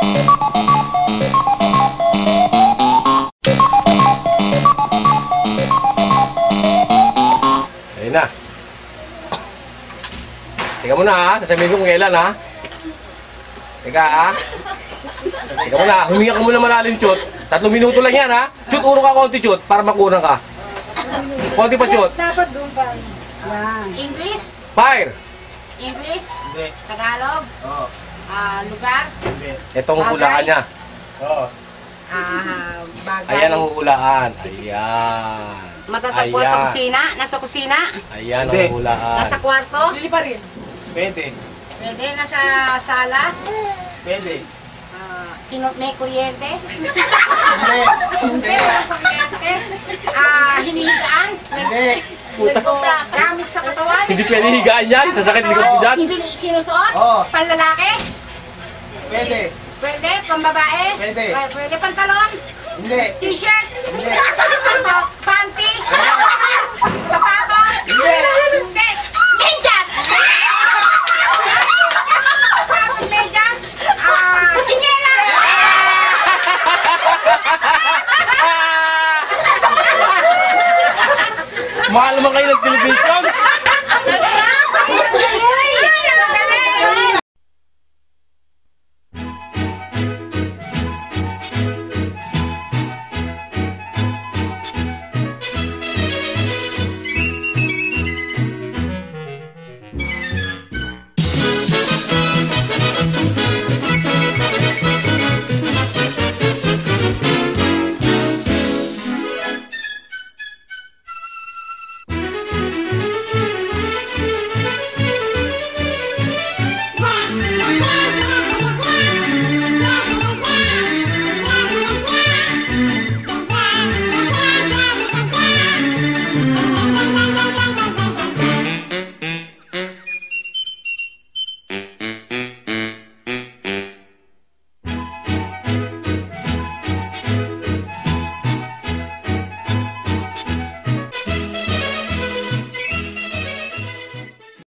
Ayun na. Teka muna ha, sasabihin ko kung kailan ha. Teka ha. Teka muna, huminga ka muna malalim, Chut. 3 minuto lang yan ha. Chut, uro ka konti, Chut, para makunang ka. Konti pa, Chut. Dapat doon pa. Yan. English? Fire! English? Hindi. Tagalog? Oo. Lugar? Hindi. Itong hulaan niya. Oo. Bagay? Ayan ang hulaan. Ayan. Matatagpuan sa kusina? Nasa kusina? Ayan Hindi. ang hulaan. Nasa kwarto? Dili pa rin. Pwede. Pwede? Nasa sala? Pwede. May kuryente? Hindi. Hindi, walang kuryente. Hinihigaan? Hindi. Gamit sa katawan? Hindi pwede higaan yan. Sasakit likod ko dyan. Hindi sinusuot? Oo. Panlalaki? Pwede. Pwede? Pambabae? Pwede. Pwede pantalon? Hindi. T-shirt? Hindi. Panty? Sapatos? Hindi. Hindi. Medyas! Sapatos, medyas? Chinelas! Mahal naman kayo ng television.